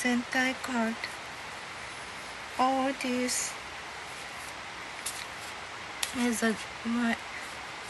Zentai card. All this is my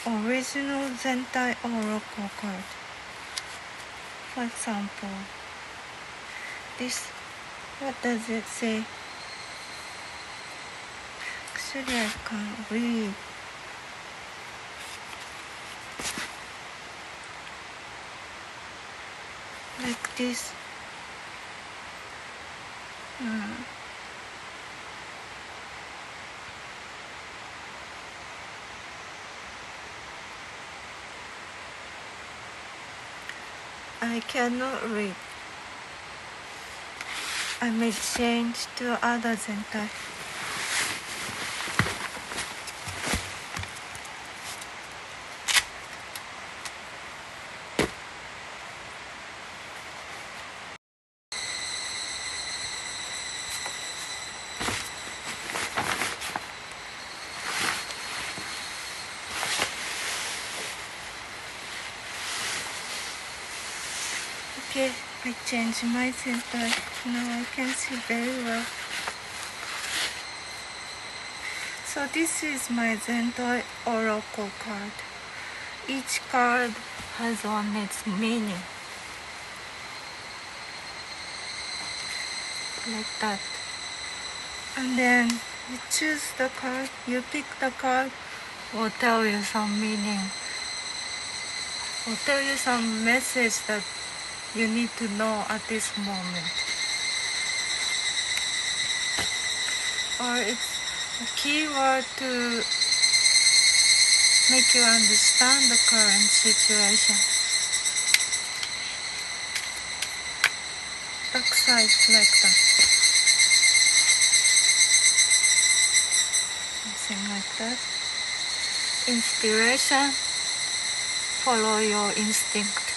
original Zentai Oracle card. For example, this, what does it say? Actually, I can't read. Like this. I cannot read. I may change to other Zentai. Okay, I changed my Zentai. Now I can see very well. So this is my Zentai Oracle card. Each card has on its meaning. Like that. And then you choose the card, you pick the card, will tell you some meaning. Will tell you some message that you need to know at this moment. Or it's a keyword to make you understand the current situation. Back side like that. Something like that. Inspiration. Follow your instinct.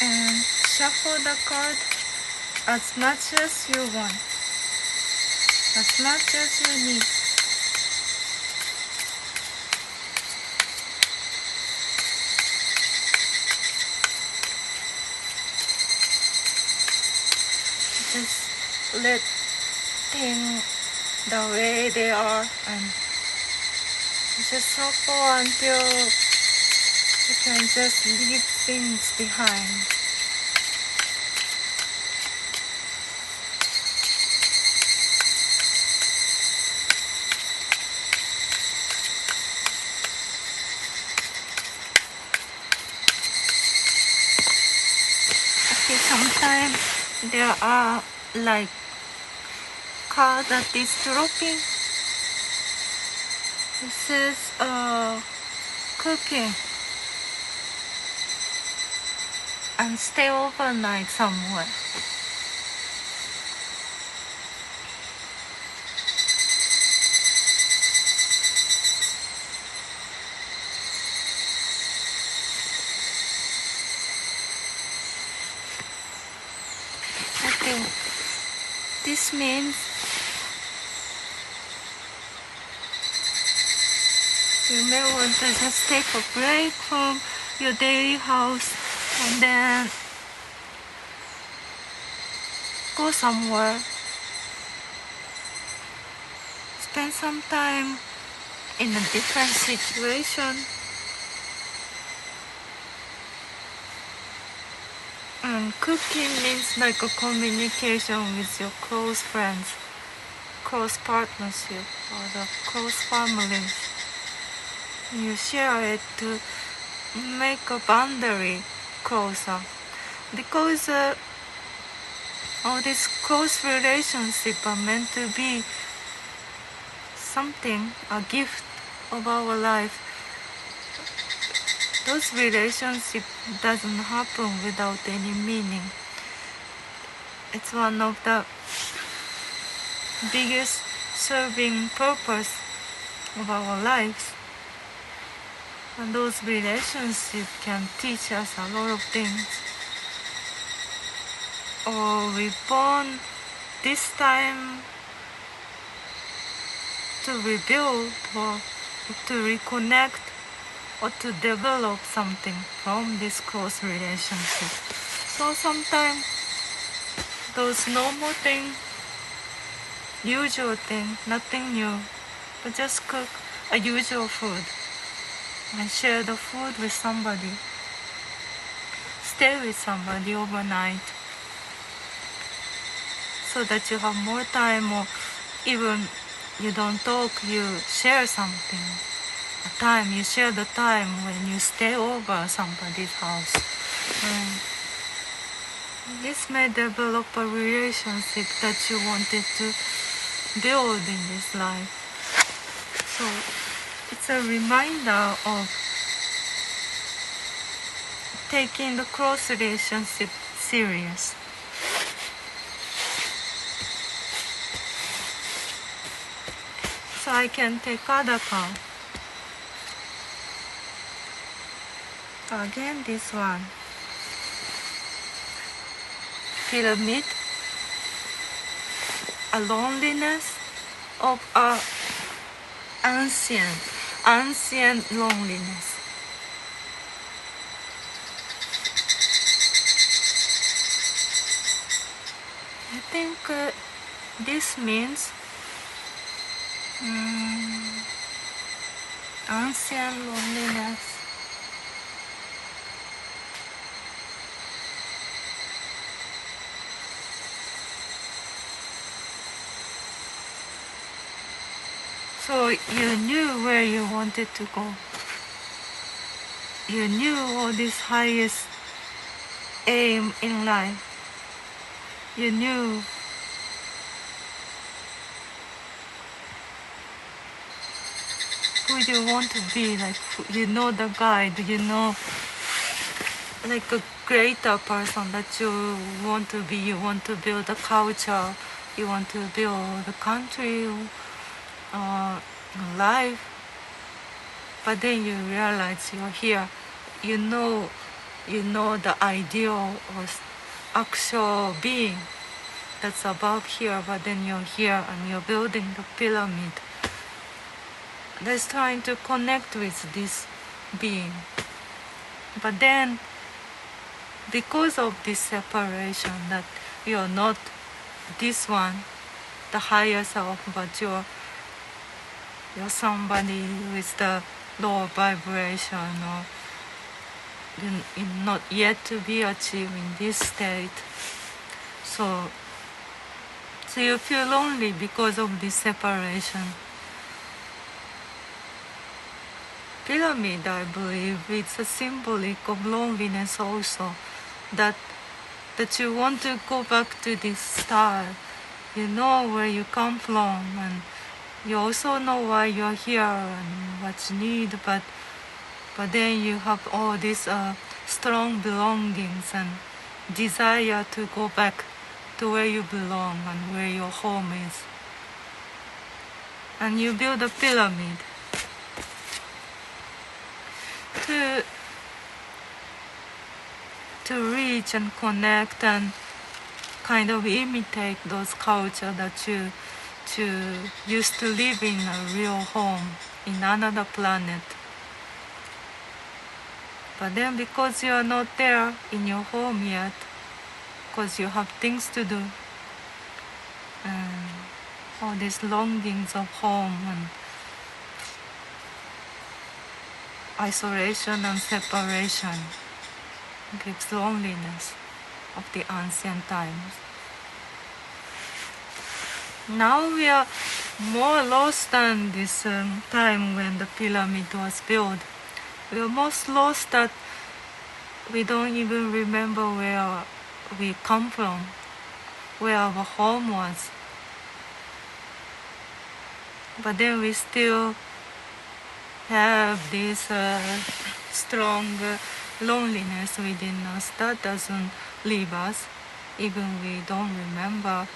And shuffle the card as much as you want, as much as you need. Just let things the way they are and just shuffle until you can just leave things behind. Okay, sometimes there are like card that is dropping. It says cooking and stay overnight somewhere. Okay, this means you may want to just take a break from your daily house and then go somewhere. Spend some time in a different situation. And cooking means like a communication with your close friends, close partnership, or the close families. You share it to make a boundary closer. Because all these close relationships are meant to be something, a gift of our life. Those relationships doesn't happen without any meaning. It's one of the biggest serving purpose of our lives. And those relationships can teach us a lot of things. or we born this time to rebuild or to reconnect or to develop something from this close relationship. So sometimes those normal thing, usual thing, nothing new, but just cook a usual food and share the food with somebody. Stay with somebody overnight so that you have more time, or even you don't talk, you share something. A time, you share the time when you stay over somebody's house. This may develop a relationship that you wanted to build in this life. So it's a reminder of taking the close relationship serious. So I can take other card. Again, this one. Pyramid. A loneliness of a ancient loneliness. I think this means ancient loneliness. So you knew where you wanted to go. You knew all this highest aim in life. You knew who you want to be, like you know the guide, you know like a greater person that you want to be. You want to build a culture, you want to build a country, life. But then you realize you're here. You know the ideal or actual being that's above here, but then you're here and you're building the pyramid that's trying to connect with this being. But then because of this separation, that you're not this one, the higher self, but you're somebody with the lower vibration, or you're not yet to be achieving this state. So you feel lonely because of this separation. Pyramid, I believe, it's a symbolic of loneliness also, that you want to go back to this star. You know where you come from, and you also know why you're here and what you need, but then you have all these strong belongings and desire to go back to where you belong and where your home is. And you build a pyramid to reach and connect and kind of imitate those cultures that you used to live in a real home in another planet. But then because you are not there in your home yet, because you have things to do, and all these longings of home and isolation and separation gives loneliness of the ancient times. Now we are more lost than this time when the pyramid was built. We are most lost that we don't even remember where we come from, where our home was. But then we still have this strong loneliness within us that doesn't leave us, even we don't remember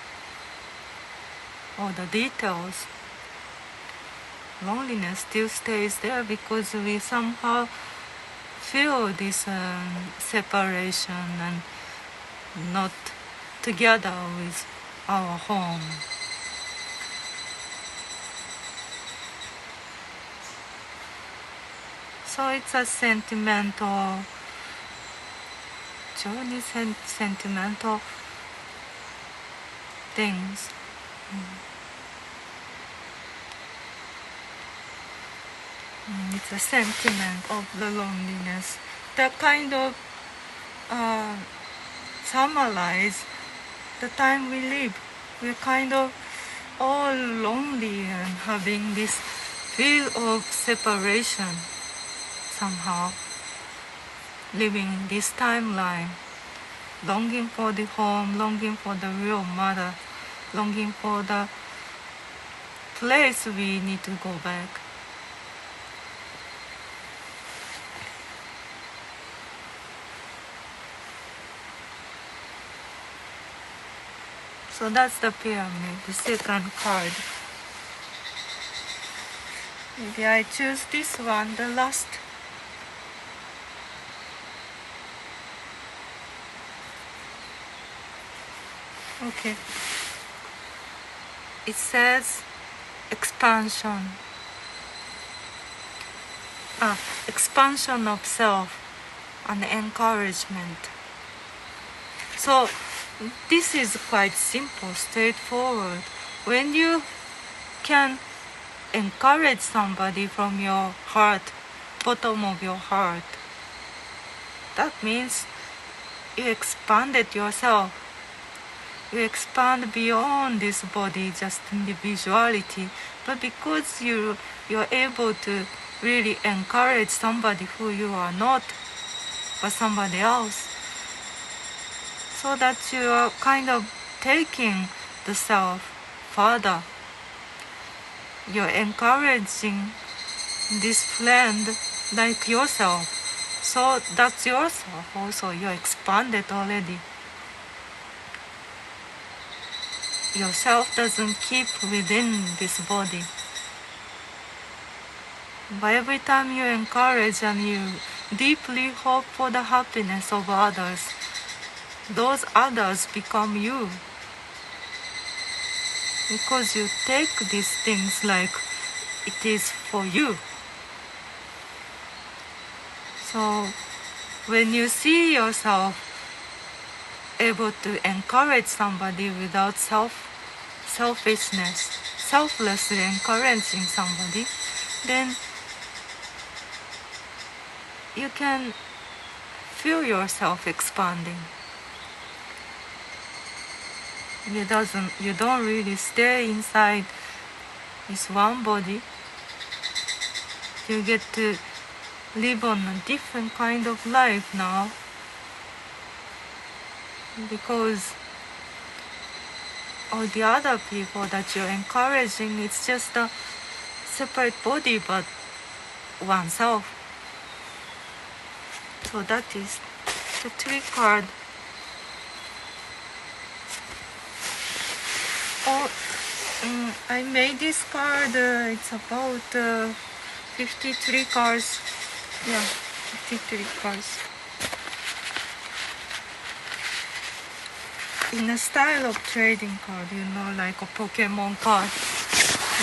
all the details. Loneliness still stays there because we somehow feel this separation and not together with our home. So it's a sentimental journey, sentimental things. It's a sentiment of the loneliness that kind of summarize the time we live. We're kind of all lonely and having this feel of separation somehow, living this timeline, longing for the home, longing for the real mother, longing for the place we need to go back. So that's the pyramid, the second card. Maybe I choose this one, the last. Okay. It says expansion. Expansion of self and encouragement. So this is quite simple, straightforward. When you can encourage somebody from your heart, bottom of your heart, that means you expanded yourself. You expand beyond this body, just individuality. But because you're able to really encourage somebody who you are not, but somebody else, so that you are kind of taking the self further. You're encouraging this friend like yourself. So that's yourself also. You're expanded already. Yourself doesn't keep within this body. But every time you encourage and you deeply hope for the happiness of others, those others become you. Because you take these things like it is for you. So when you see yourself able to encourage somebody without selfishness, selflessly encouraging somebody, then you can feel yourself expanding. You don't really stay inside this one body. You get to live on a different kind of life now, because all the other people that you're encouraging, it's just a separate body but one self. So that is the tree card. I made this card, it's about 53 cards. Yeah, 53 cards. In a style of trading card, like a Pokemon card.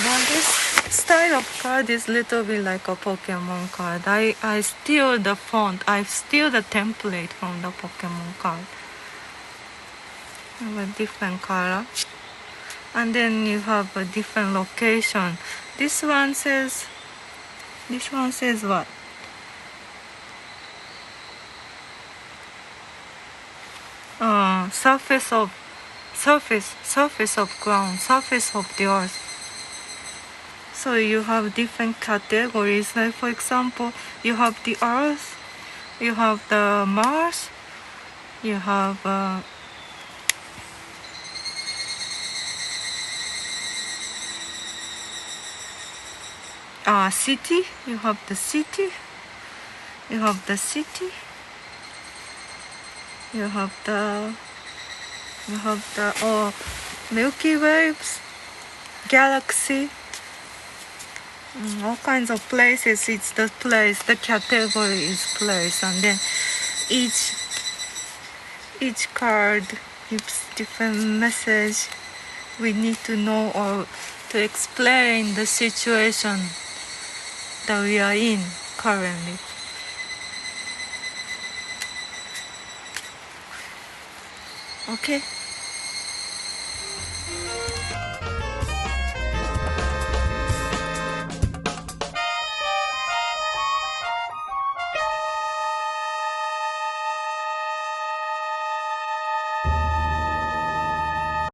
Now this style of card is a little bit like a Pokemon card. I steal the font, I steal the template from the Pokemon card. You have a different color. And then you have a different location. This one says what? Surface of ground, surface of the earth. So you have different categories. Like for example, you have the earth, you have the Mars, you have city, you have the city, you have the city, you have the Milky Waves, galaxy, all kinds of places. It's the place, the category is place, and then each card gives different message we need to know or to explain the situation that we are in currently. Okay.